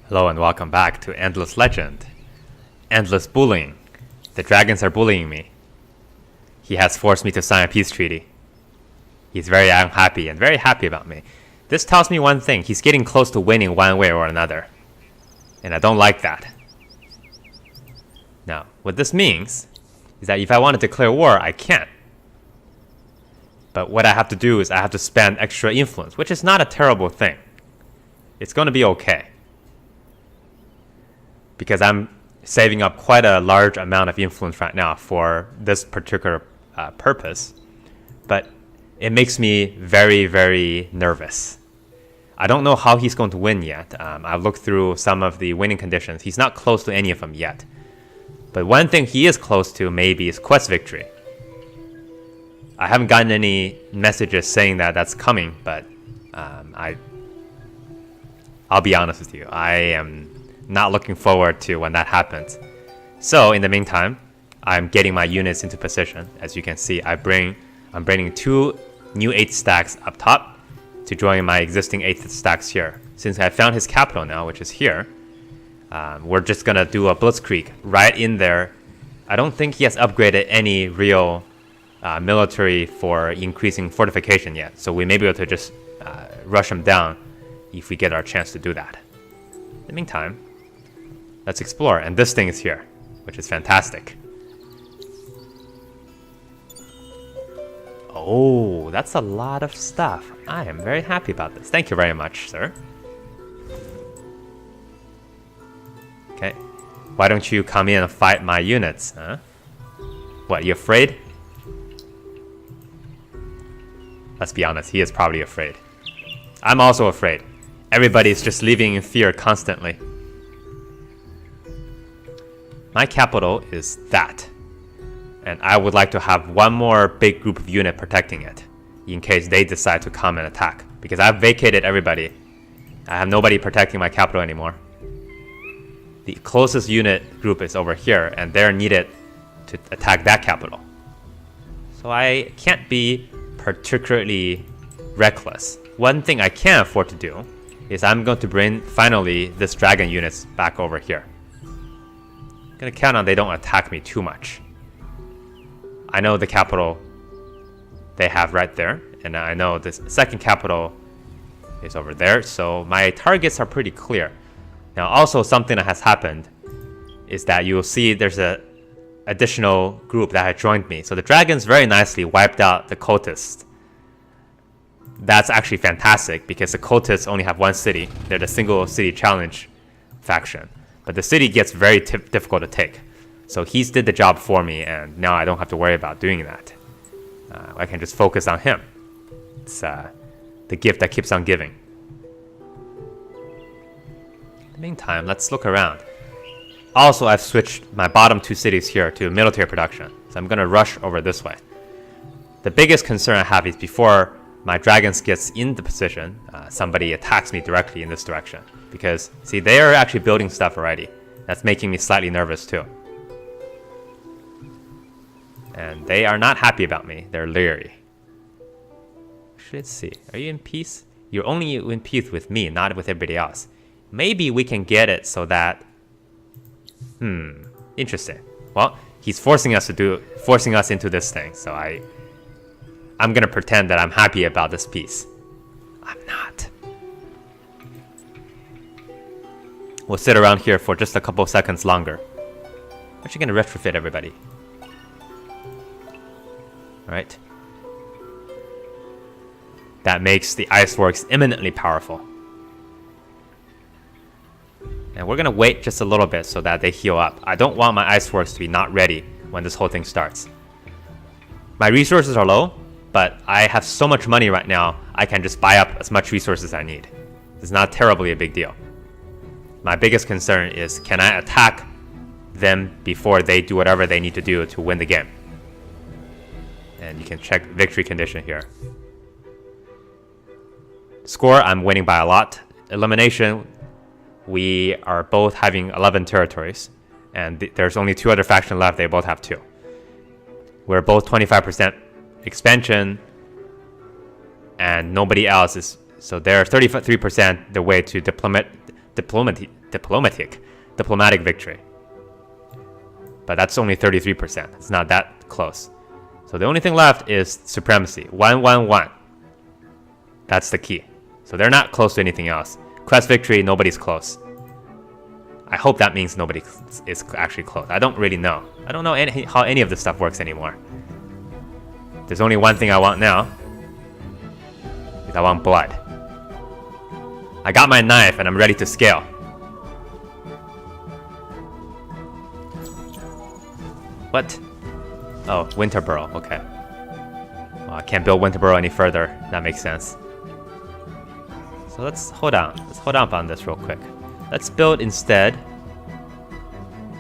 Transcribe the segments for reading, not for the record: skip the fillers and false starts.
Hello and welcome back to Endless Legend. Endless bullying. The dragons are bullying me. He has forced me to sign a peace treaty. He's very unhappy and very happy about me. This tells me one thing. He's getting close to winning one way or another. And I don't like that. Now, what this means is that if I want to declare war, I can't. But what I have to do is I have to spend extra influence, which is not a terrible thing. It's going to be okay. Because I'm saving up quite a large amount of influence right now for this particular purpose. But it makes me very, very nervous. I don't know how he's going to win yet. I've looked through some of the winning conditions. He's not close to any of them yet. But one thing he is close to maybe is quest victory. I haven't gotten any messages saying that that's coming, but I'll be honest with you. I am not looking forward to when that happens. So in the meantime, I'm getting my units into position. As you can see, I'm bringing 2 new 8 stacks up top to join my existing 8 stacks here. Since I found his capital now, which is here, we're just gonna do a blitzkrieg right in there. I don't think he has upgraded any real military for increasing fortification yet, so we may be able to just rush him down if we get our chance to do that. In the meantime, let's explore, and this thing is here, which is fantastic. Oh, that's a lot of stuff. I am very happy about this. Thank you very much, sir. Okay, why don't you come in and fight my units, huh? What, you afraid? Let's be honest, he is probably afraid. I'm also afraid. Everybody's just living in fear constantly. My capital is that. And I would like to have one more big group of unit protecting it in case they decide to come and attack. Because I've vacated everybody. I have nobody protecting my capital anymore. The closest unit group is over here, and they're needed to attack that capital. So I can't be particularly reckless. One thing I can afford to do is I'm going to bring finally this dragon units back over here. I'm gonna count on they don't attack me too much. I know the capital they have right there, and I know this second capital is over there, so my targets are pretty clear. Now also something that has happened is that you'll see there's a additional group that had joined me. So the dragons very nicely wiped out the cultists. That's actually fantastic because the cultists only have one city. They're the single city challenge faction. But the city gets very difficult to take. So he's did the job for me, and now I don't have to worry about doing that. I can just focus on him. It's the gift that keeps on giving. In the meantime, let's look around. Also, I've switched my bottom 2 cities here to military production. So I'm going to rush over this way. The biggest concern I have is before my dragons gets in the position, somebody attacks me directly in this direction. Because, see, they are actually building stuff already. That's making me slightly nervous too. And they are not happy about me. They're leery. Let's see. Are you in peace? You're only in peace with me, not with everybody else. Maybe we can get it so that... Interesting. Well, he's forcing us into this thing, so I'm gonna pretend that I'm happy about this piece. I'm not. We'll sit around here for just a couple of seconds longer. I'm actually gonna retrofit everybody. Alright. That makes the iceworks imminently powerful. And we're gonna wait just a little bit so that they heal up. I don't want my iceworks to be not ready when this whole thing starts. My resources are low, but I have so much money right now, I can just buy up as much resources as I need. It's not terribly a big deal. My biggest concern is, can I attack them before they do whatever they need to do to win the game? And you can check victory condition here. Score, I'm winning by a lot. Elimination, we are both having 11 territories. And there's only 2 other factions left, they both have 2. We're both 25% expansion, and nobody else is. So they're 33% the way to diplomatic victory. But that's only 33%. It's not that close. So the only thing left is supremacy. 111. That's the key. So they're not close to anything else. Quest victory, nobody's close. I hope that means nobody is actually close. I don't really know. I don't know how any of this stuff works anymore. There's only one thing I want now. Is I want blood. I got my knife and I'm ready to scale. What? Oh, Winterborough. Okay. Well, I can't build Winterborough any further. That makes sense. So let's hold on. Let's hold up on this real quick. Let's build instead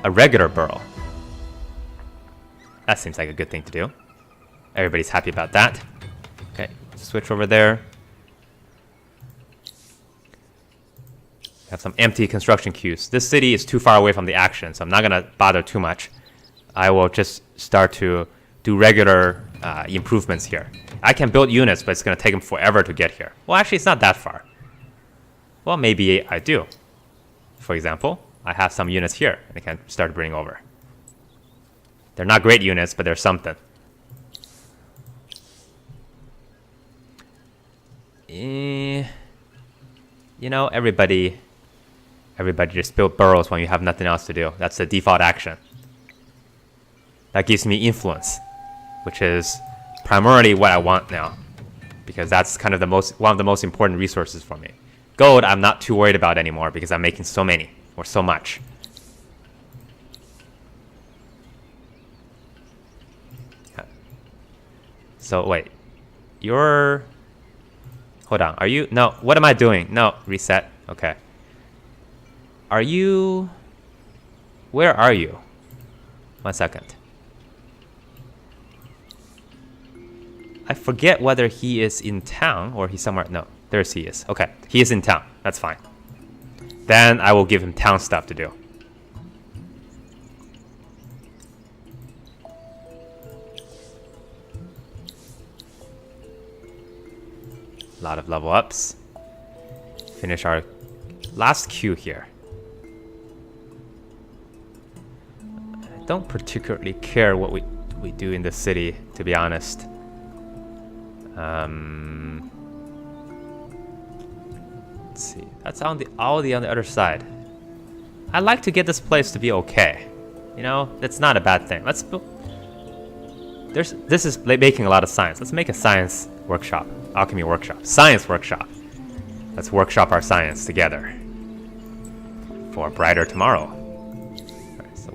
a regular borough. That seems like a good thing to do. Everybody's happy about that. Okay, switch over there. Have some empty construction queues. This city is too far away from the action, so I'm not gonna bother too much. I will just start to do regular improvements here. I can build units, but it's gonna take them forever to get here. Well, actually, it's not that far. Well, maybe I do. For example, I have some units here, and I can start bringing over. They're not great units, but they're something. You know, everybody just build boroughs when you have nothing else to do. That's the default action. That gives me influence, which is primarily what I want now, because that's kind of one of the most important resources for me. Gold, I'm not too worried about anymore because I'm making so many or so much. So wait, you're... Hold on, are you... No, what am I doing? No, reset. Okay. Are you... Where are you? 1 second. I forget whether he is in town or he's somewhere... No, there's he is. Okay, he is in town. That's fine. Then I will give him town stuff to do. A lot of level ups. Finish our last queue here. I don't particularly care what we do in the city, to be honest. Let's see. That's on the on the other side. I like to get this place to be okay. You know, that's not a bad thing. Let's build. This is making a lot of science. Let's make a science workshop, alchemy workshop, science workshop. Let's workshop our science together for a brighter tomorrow. Right, so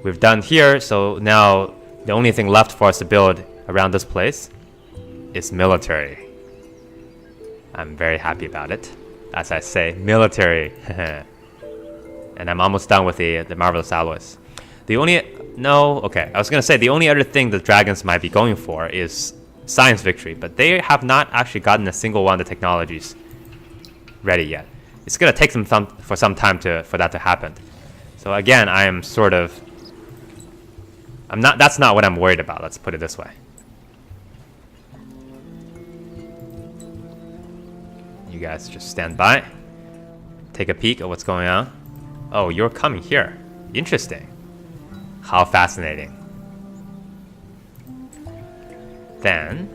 we've done here. So now the only thing left for us to build around this place is military. I'm very happy about it. As I say, military. And I'm almost done with the marvelous alloys. Okay, I was gonna say the only other thing the dragons might be going for is science victory, but they have not actually gotten a single one of the technologies ready yet. It's gonna take them for some time for that to happen. So again, that's not what I'm worried about, let's put it this way. You guys just stand by, take a peek at what's going on. Oh, you're coming here. Interesting. How fascinating. Then,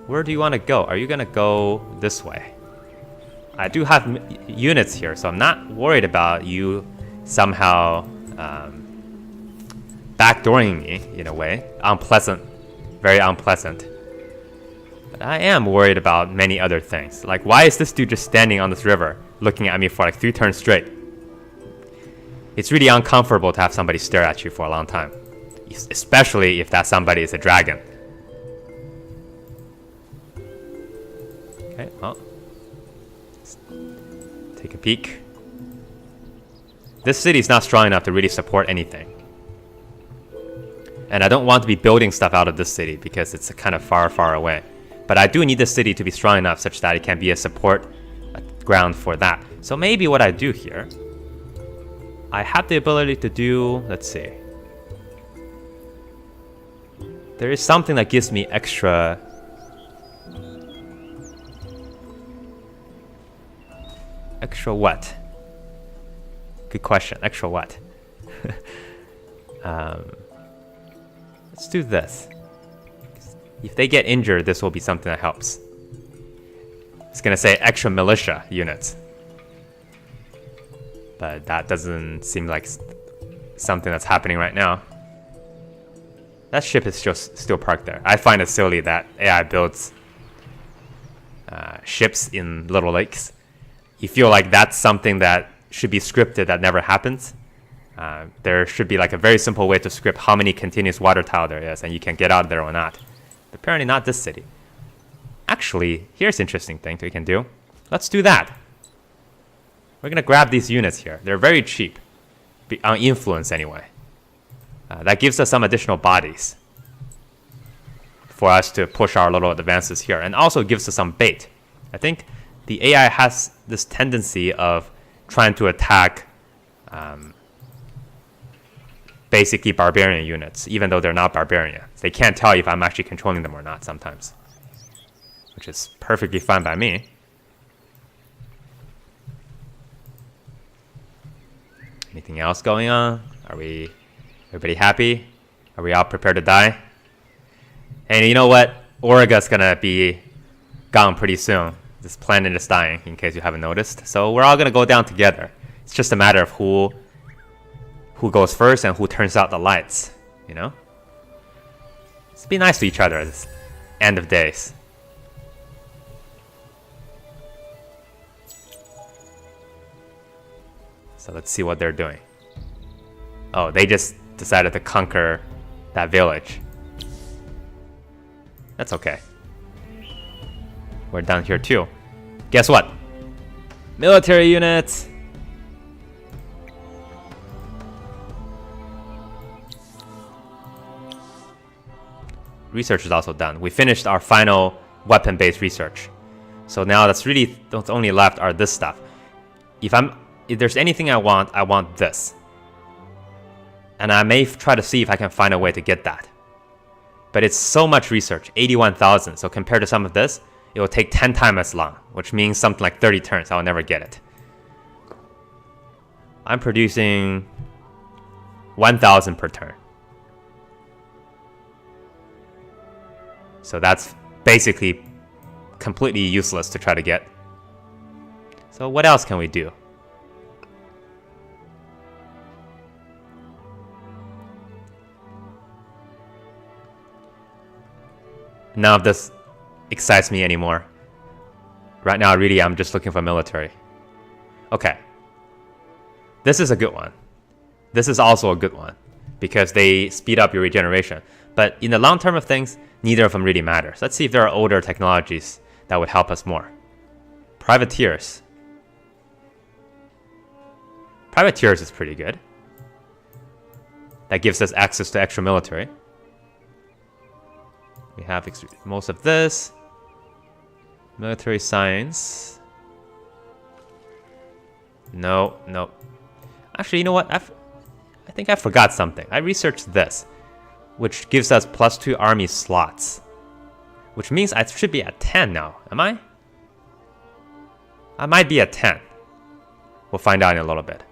where do you want to go? Are you going to go this way? I do have units here, so I'm not worried about you somehow backdooring me in a way. Unpleasant. Very unpleasant. But I am worried about many other things. Like, why is this dude just standing on this river looking at me for like 3 turns straight? It's really uncomfortable to have somebody stare at you for a long time. Especially if that somebody is a dragon. Okay, well. Let's take a peek. This city is not strong enough to really support anything. And I don't want to be building stuff out of this city because it's kind of far, far away. But I do need this city to be strong enough such that it can be a support ground for that. So maybe what I do here, I have the ability to do, let's see. There is something that gives me extra. Extra what? Good question. Extra what? Let's do this. If they get injured, this will be something that helps. It's gonna say extra militia units. But that doesn't seem like something that's happening right now. That ship is just still parked there. I find it silly that AI builds ships in little lakes. You feel like that's something that should be scripted that never happens. There should be like a very simple way to script how many continuous water tile there is, and you can get out of there or not. But apparently not this city. Actually, here's an interesting thing that we can do. Let's do that. We're gonna grab these units here. They're very cheap, on influence anyway. That gives us some additional bodies for us to push our little advances here, and also gives us some bait. I think the AI has this tendency of trying to attack basically barbarian units, even though they're not barbarian. They can't tell if I'm actually controlling them or not sometimes, which is perfectly fine by me. Anything else going on? Everybody happy? Are we all prepared to die? And you know what? Origa's gonna be gone pretty soon. This planet is dying, in case you haven't noticed. So we're all gonna go down together. It's just a matter of who goes first and who turns out the lights, you know? Let's be nice to each other at this end of days. So let's see what they're doing. Oh, they just decided to conquer that village. That's okay. We're down here too. Guess what? Military units! Research is also done. We finished our final weapon-based research. So now that's really what's only left are this stuff. If there's anything I want this. And I may try to see if I can find a way to get that. But it's so much research, 81,000. So compared to some of this, it will take 10 times as long, which means something like 30 turns. I'll never get it. I'm producing 1,000 per turn. So that's basically completely useless to try to get. So what else can we do? None of this excites me anymore. Right now, really, I'm just looking for military. Okay. This is a good one. This is also a good one because they speed up your regeneration. But in the long term of things, neither of them really matters. Let's see if there are older technologies that would help us more. Privateers. Privateers is pretty good. That gives us access to extra military. We have most of this. Military science. No. Actually, you know what? I think I forgot something. I researched this, which gives us +2 army slots. Which means I should be at 10 now. Am I? I might be at 10. We'll find out in a little bit.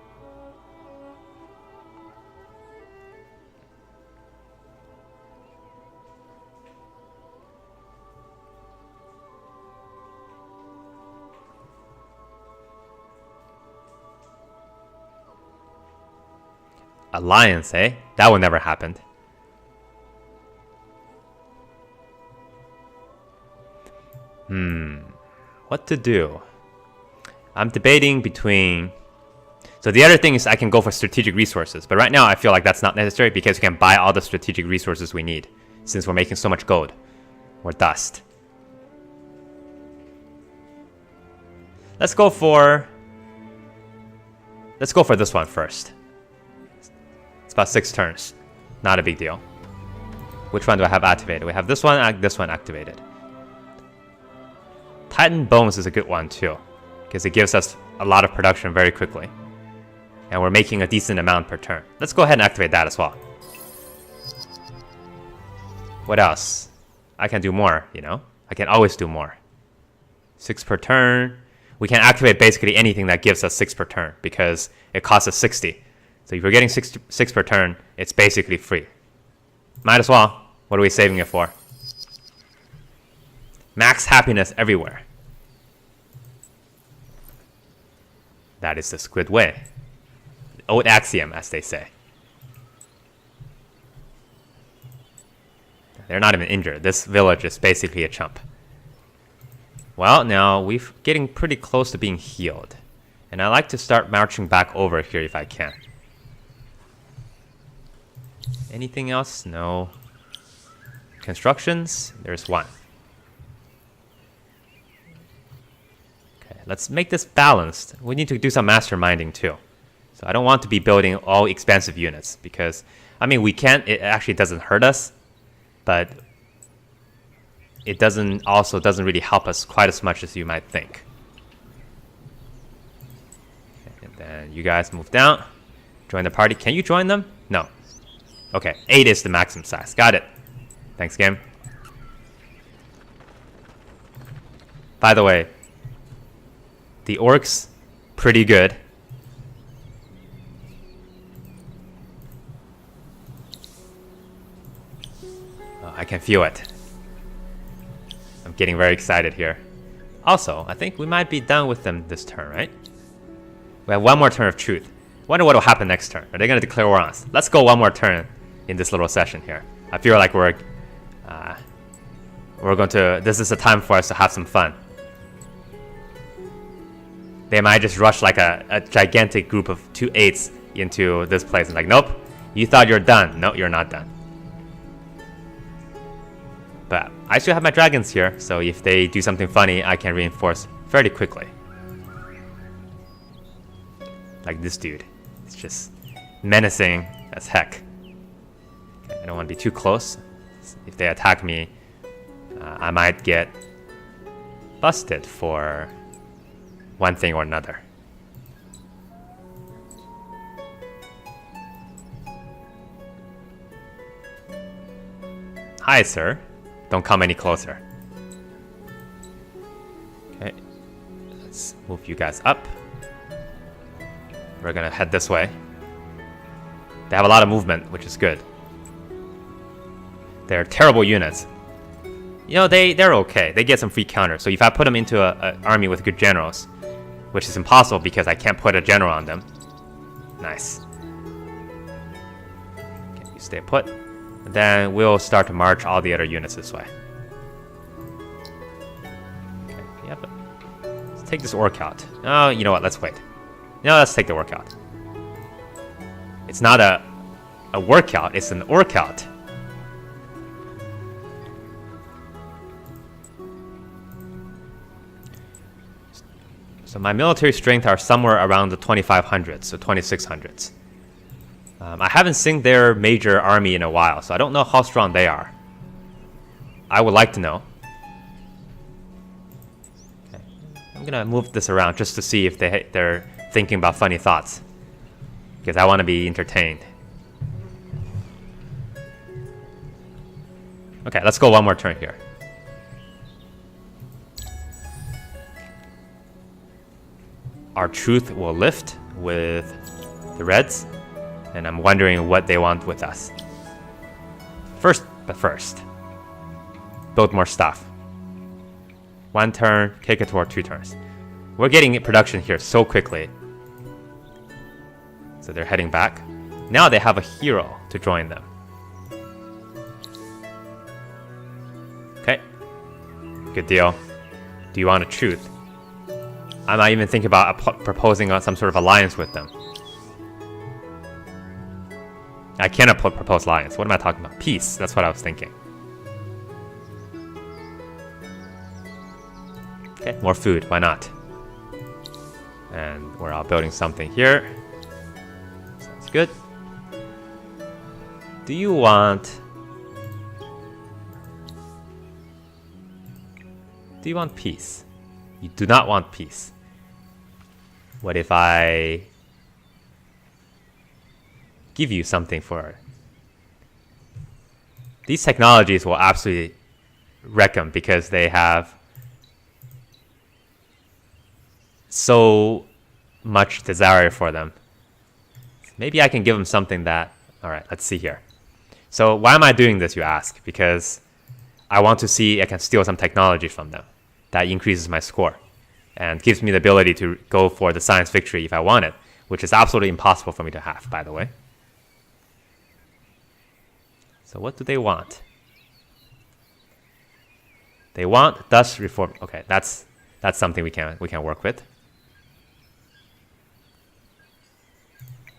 Alliance, eh? That would never happen. What to do? I'm debating between... So the other thing is I can go for strategic resources, but right now I feel like that's not necessary because we can buy all the strategic resources we need since we're making so much gold or dust. Let's go for this one first. It's about 6 turns. Not a big deal. Which one do I have activated? We have this one activated. Titan Bones is a good one too, because it gives us a lot of production very quickly. And we're making a decent amount per turn. Let's go ahead and activate that as well. What else? I can do more, you know? I can always do more. 6 per turn. we can activate basically anything that gives us 6 per turn because it costs us 60. So if you're getting 6 per turn, it's basically free. Might as well. What are we saving it for? Max happiness everywhere. That is the squid way. Old axiom, as they say. They're not even injured. This village is basically a chump. Well, now we're getting pretty close to being healed. And I like to start marching back over here if I can. Anything else? No. Constructions? There's one. Okay, let's make this balanced. We need to do some masterminding too. So I don't want to be building all expensive units because, I mean, we can't, it actually doesn't hurt us, but it doesn't really help us quite as much as you might think. Okay, and then you guys move down, join the party. Can you join them? No. Okay, 8 is the maximum size. Got it. Thanks, game. By the way, the orcs, pretty good. Oh, I can feel it. I'm getting very excited here. Also, I think we might be done with them this turn, right? We have one more turn of truth. Wonder what will happen next turn. Are they going to declare war on us? Let's go one more turn in this little session here. I feel like we're going to... This is a time for us to have some fun. They might just rush like a gigantic group of 2 8s into this place and like, nope, you thought you're done. No, you're not done. But I still have my dragons here, so if they do something funny, I can reinforce fairly quickly. Like this dude. It's just menacing as heck. Okay, I don't want to be too close. If they attack me, I might get busted for one thing or another. Hi, sir. Don't come any closer. Okay, let's move you guys up. We're gonna head this way. They have a lot of movement, which is good. They're terrible units. You know, they're okay. They get some free counters. So if I put them into an army with good generals, which is impossible because I can't put a general on them. Nice. Okay, you stay put. And then we'll start to march all the other units this way. Okay, yeah, but let's take this orc out. Oh, you know what? Let's wait. No, let's take the orc out. It's not a workout. It's an orc out. So my military strength are somewhere around the 2500s, so 2600s. I haven't seen their major army in a while, so I don't know how strong they are. I would like to know. Okay. I'm gonna move this around just to see if they're thinking about funny thoughts, because I want to be entertained. Okay, let's go one more turn here. Our truth will lift with the reds, and I'm wondering what they want with us. First, build more stuff. 1 turn, kick it toward 2 turns. We're getting production here so quickly. So they're heading back. Now they have a hero to join them. Okay, good deal. Do you want a truth? I might even think about proposing some sort of alliance with them. I cannot propose alliance. What am I talking about? Peace. That's what I was thinking. Okay, more food. Why not? And we're all building something here. Sounds good. Do you want peace? You do not want peace. What if I give you something for it? These technologies will absolutely wreck them because they have so much desire for them. Maybe I can give them something that... Alright, let's see here. So why am I doing this, you ask? Because I want to see I can steal some technology from them. That increases my score and gives me the ability to go for the science victory if I want it, which is absolutely impossible for me to have, by the way. So what do they want? They want thus reform. Okay, that's something we can work with.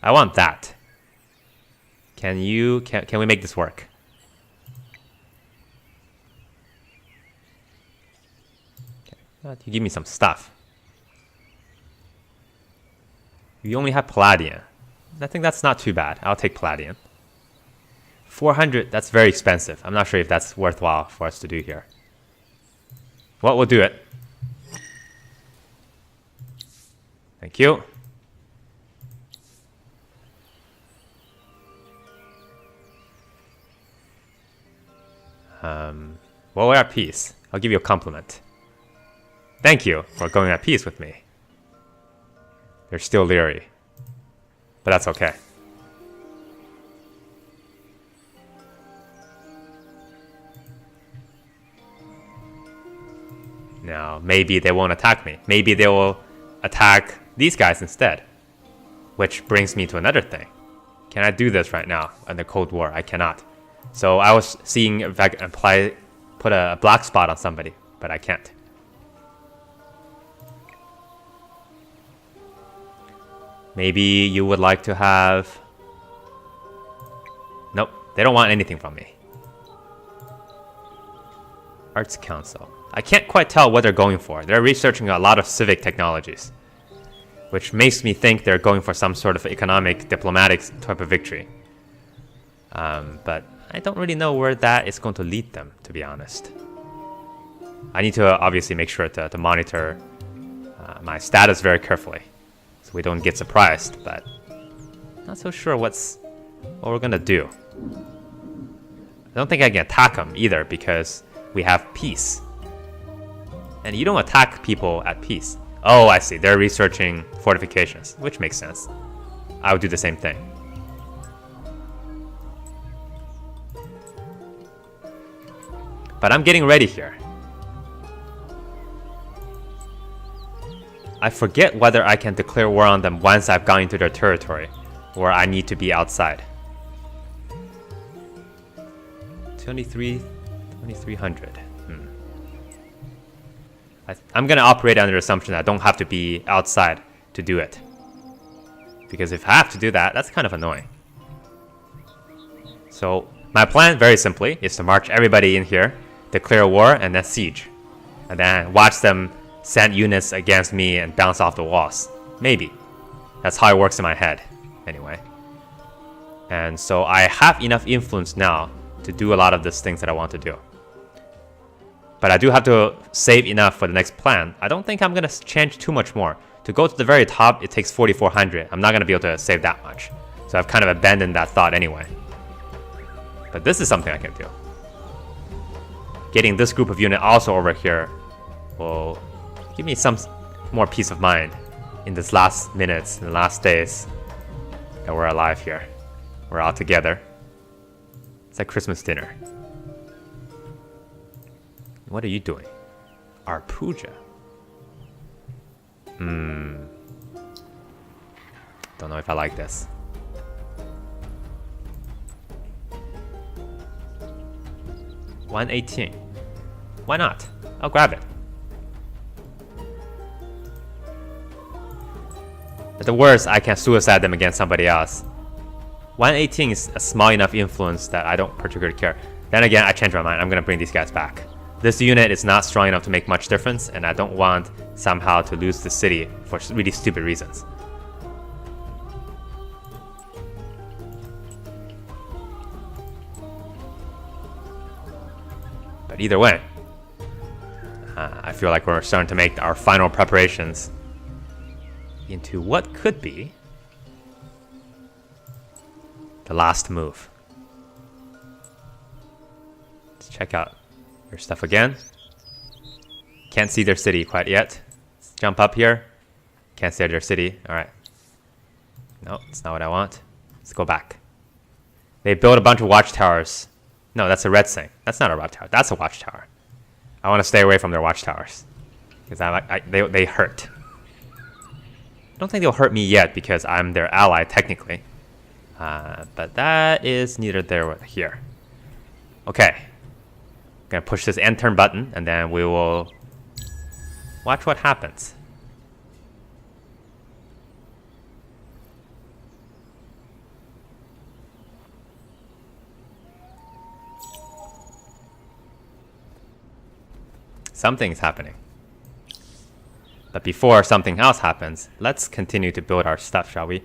I want that. Can we make this work? Okay. You give me some stuff. You only have Palladium. I think that's not too bad. I'll take Palladium. 400, that's very expensive. I'm not sure if that's worthwhile for us to do here. Well, we'll do it. Thank you. Well, we're at peace. I'll give you a compliment. Thank you for going at peace with me. They're still leery, but that's okay. Now, maybe they won't attack me. Maybe they will attack these guys instead. Which brings me to another thing. Can I do this right now in the Cold War? I cannot. So I was seeing if I can put a black spot on somebody, but I can't. Maybe you would like to have... Nope, they don't want anything from me. Arts Council. I can't quite tell what they're going for. They're researching a lot of civic technologies, which makes me think they're going for some sort of economic, diplomatic type of victory. But I don't really know where that is going to lead them, to be honest. I need to obviously make sure to monitor my status very carefully, so we don't get surprised, but not so sure what we're gonna do. I don't think I can attack them either, because we have peace. And you don't attack people at peace. Oh, I see. They're researching fortifications, which makes sense. I would do the same thing. But I'm getting ready here. I forget whether I can declare war on them once I've gone into their territory, or I need to be outside. 2300. I'm gonna operate under the assumption that I don't have to be outside to do it. Because if I have to do that, that's kind of annoying. So my plan, very simply, is to march everybody in here, declare war, and then siege. And then watch them send units against me and bounce off the walls. Maybe. That's how it works in my head, anyway. And so I have enough influence now to do a lot of these things that I want to do. But I do have to save enough for the next plan. I don't think I'm going to change too much more. To go to the very top, it takes 4,400. I'm not going to be able to save that much. So I've kind of abandoned that thought anyway. But this is something I can do. Getting this group of unit also over here will give me some more peace of mind in this last minutes and last days that we're alive here. We're all together. It's like Christmas dinner. What are you doing? Our puja. Don't know if I like this. $118. Why not? I'll grab it. At the worst, I can suicide them against somebody else. 118 is a small enough influence that I don't particularly care. Then again, I changed my mind. I'm gonna bring these guys back. This unit is not strong enough to make much difference, and I don't want somehow to lose the city for really stupid reasons. But either way, I feel like we're starting to make our final preparations into what could be the last move. Let's check out your stuff again. Can't see their city quite yet. Let's jump up here. Can't stay at your city. Alright. No, it's not what I want. Let's go back. They built a bunch of watchtowers. No, that's a red thing. That's not a watchtower. That's a watchtower. I want to stay away from their watchtowers. Because they hurt. I don't think they'll hurt me yet because I'm their ally, technically. But that is neither there nor here. Okay. I'm going to push this end turn button, and then we will watch what happens. Something's happening. But before something else happens, let's continue to build our stuff, shall we?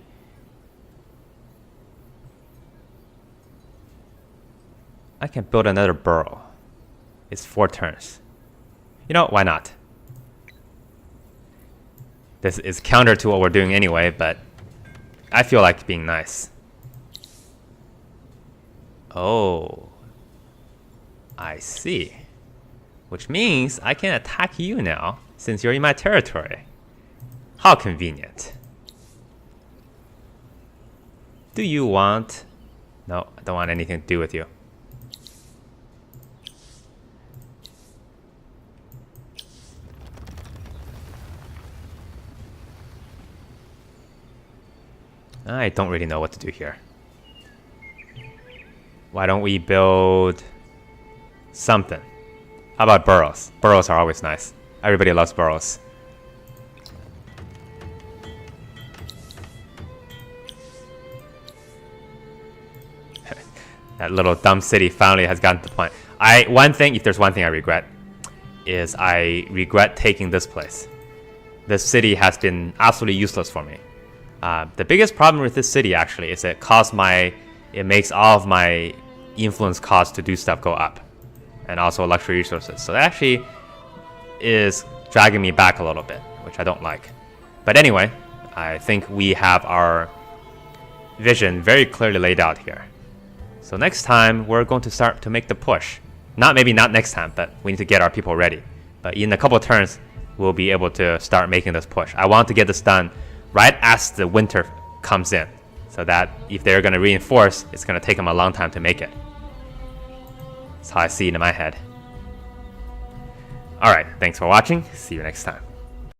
I can build another burrow. It's 4 turns. You know, why not? This is counter to what we're doing anyway, but I feel like being nice. Oh. I see. Which means I can attack you now, since you're in my territory. How convenient. Do you want... No, I don't want anything to do with you. I don't really know what to do here. Why don't we build something? How about burrows? Burrows are always nice. Everybody loves burrows. That little dumb city finally has gotten to the point. If there's one thing I regret, is I regret taking this place. This city has been absolutely useless for me. The biggest problem with this city actually is it makes all of my influence costs to do stuff go up. And also luxury resources. So that actually is dragging me back a little bit, which I don't like. But anyway, I think we have our vision very clearly laid out here. So next time, we're going to start to make the push. Maybe not next time, but we need to get our people ready. But in a couple of turns, we'll be able to start making this push. I want to get this done right as the winter comes in, so that if they're going to reinforce, it's going to take them a long time to make it. That's how I see it in my head. Alright, thanks for watching. See you next time.